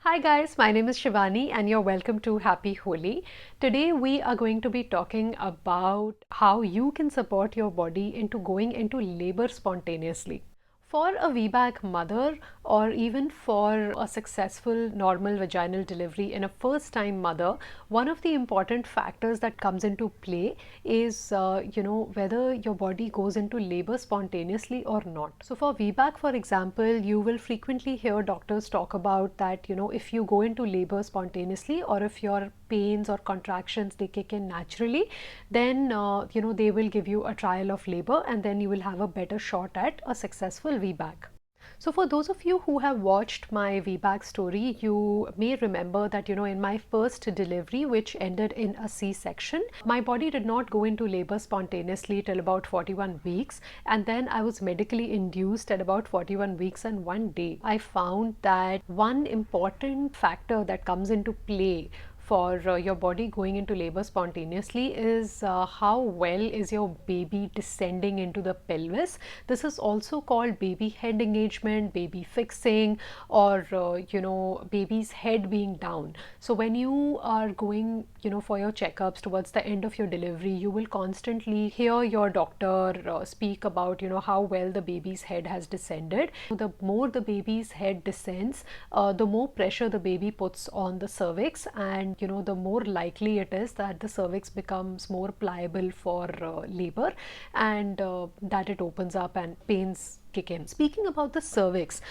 Hi guys, my name is Shivani and you're welcome to Happy Holi. Today we are going to be talking about how you can support your body into going into labor spontaneously. For a VBAC mother or even for a successful normal vaginal delivery in a first time mother, one of the important factors that comes into play is whether your body goes into labor spontaneously or not. So for VBAC, for example, you will frequently hear doctors talk about that, if you go into labor spontaneously or if your pains or contractions they kick in naturally, then they will give you a trial of labor and then you will have a better shot at a successful VBAC. So for those of you who have watched my VBAC story, you may remember that in my first delivery, which ended in a C-section, my body did not go into labor spontaneously till about 41 weeks, and then I was medically induced at about 41 weeks and 1 day. I found that one important factor that comes into play for your body going into labor spontaneously is how well is your baby descending into the pelvis. This is also called baby head engagement, baby fixing, or baby's head being down. So when you are going for your checkups towards the end of your delivery, you will constantly hear your doctor speak about how well the baby's head has descended. The more the baby's head descends, the more pressure the baby puts on the cervix, and the more likely it is that the cervix becomes more pliable for labor, and that it opens up and pains kick in. Speaking about the cervix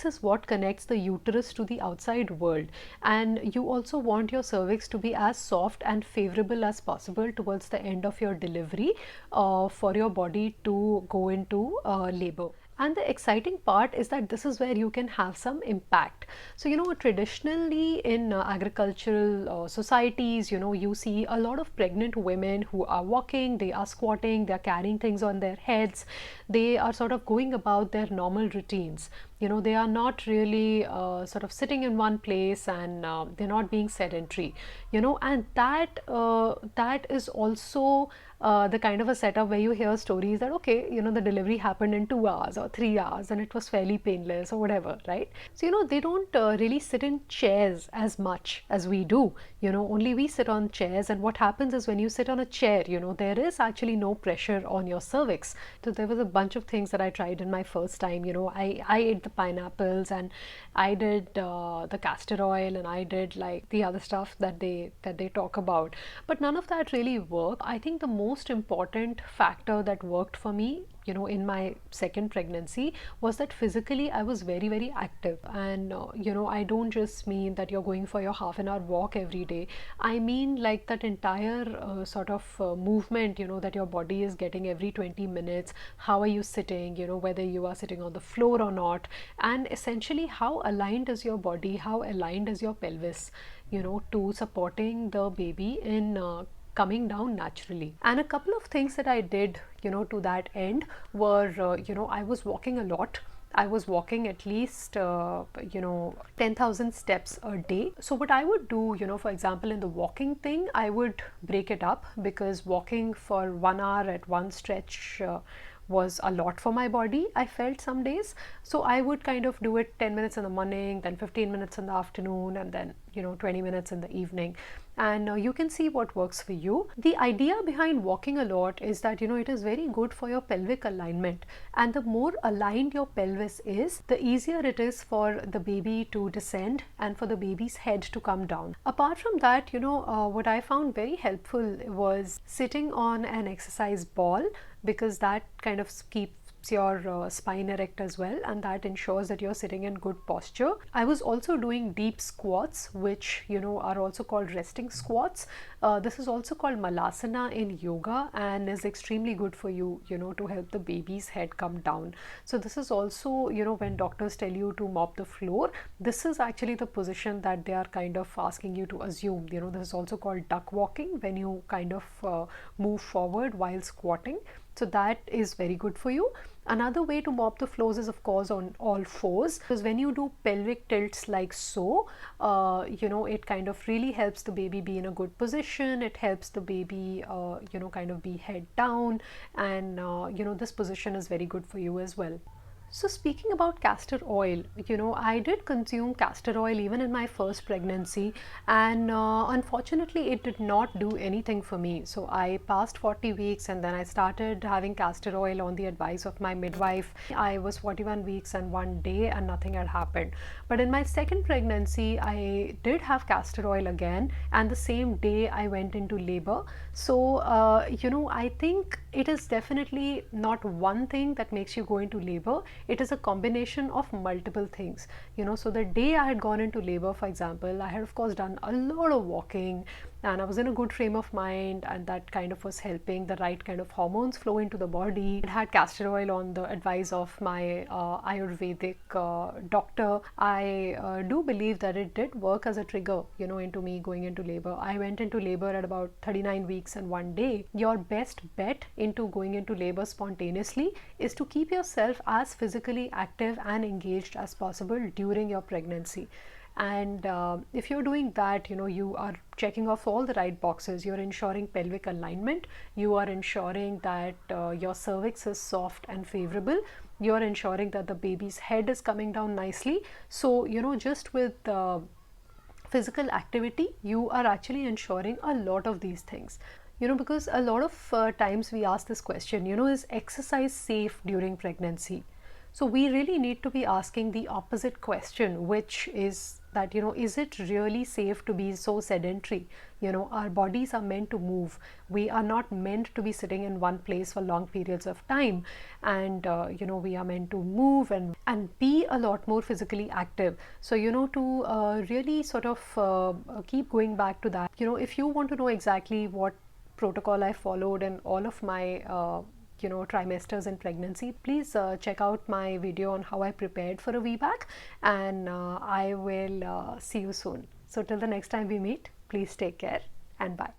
is what connects the uterus to the outside world, and you also want your cervix to be as soft and favorable as possible towards the end of your delivery for your body to go into labor. And the exciting part is that this is where you can have some impact. So, traditionally in agricultural societies, you see a lot of pregnant women who are walking, they are squatting, they are carrying things on their heads, they are sort of going about their normal routines. They are not really sort of sitting in one place, and they're not being sedentary, and that is also the kind of a setup where you hear stories that okay, the delivery happened in 2 hours or 3 hours and it was fairly painless or whatever, right? So they don't really sit in chairs as much as we do. Only we sit on chairs, and what happens is when you sit on a chair, there is actually no pressure on your cervix. So there was a bunch of things that I tried in my first time. I ate the pineapples, and I did the castor oil, and I did like the other stuff that they talk about, but none of that really worked. I think the most important factor that worked for me in my second pregnancy was that physically I was very, very active. And I don't just mean that you're going for your half-an-hour walk every day. I mean like that entire sort of movement that your body is getting every 20 minutes. How are you sitting, whether you are sitting on the floor or not, and essentially how aligned is your body, how aligned is your pelvis to supporting the baby in coming down naturally. And a couple of things that I did to that end were I was walking a lot. I was walking at least 10,000 steps a day. So what I would do, for example, in the walking thing, I would break it up, because walking for 1 hour at one stretch was a lot for my body, I felt some days. So I would kind of do it 10 minutes in the morning, then 15 minutes in the afternoon, and then 20 minutes in the evening, and you can see what works for you. The idea behind walking a lot is that it is very good for your pelvic alignment, and the more aligned your pelvis is, the easier it is for the baby to descend and for the baby's head to come down. Apart from that, what I found very helpful was sitting on an exercise ball, because that kind of keeps your spine erect as well, and that ensures that you're sitting in good posture. I was also doing deep squats, which are also called resting squats. This is also called malasana in yoga, and is extremely good for you to help the baby's head come down. So this is also when doctors tell you to mop the floor, this is actually the position that they are kind of asking you to assume. This is also called duck walking, when you kind of move forward while squatting. So that is very good for you. Another way to mop the floors is of course on all fours, because when you do pelvic tilts like so, it kind of really helps the baby be in a good position. It helps the baby kind of be head down, and this position is very good for you as well. So speaking about castor oil, I did consume castor oil even in my first pregnancy, and unfortunately it did not do anything for me. So I passed 40 weeks and then I started having castor oil on the advice of my midwife. I was 41 weeks and 1 day and nothing had happened. But in my second pregnancy, I did have castor oil again, and the same day I went into labor. So, I think it is definitely not one thing that makes you go into labor. It is a combination of multiple things. So the day I had gone into labor, for example, I had of course done a lot of walking, and I was in a good frame of mind, and that kind of was helping the right kind of hormones flow into the body. I had castor oil on the advice of my Ayurvedic doctor. I do believe that it did work as a trigger, into me going into labor. I went into labor at about 39 weeks and 1 day. Your best bet into going into labor spontaneously is to keep yourself as physically active and engaged as possible during your pregnancy. And if you're doing that, you are checking off all the right boxes. You're ensuring pelvic alignment, you are ensuring that your cervix is soft and favorable, you're ensuring that the baby's head is coming down nicely. So just with physical activity, you are actually ensuring a lot of these things. Because a lot of times we ask this question, is exercise safe during pregnancy? So we really need to be asking the opposite question, which is that, is it really safe to be so sedentary? Our bodies are meant to move. We are not meant to be sitting in one place for long periods of time. And, we are meant to move and be a lot more physically active. So, to really sort of keep going back to that, if you want to know exactly what protocol I followed in all of my trimesters in pregnancy, please check out my video on how I prepared for a VBAC, and I will see you soon. So till the next time we meet, please take care and bye.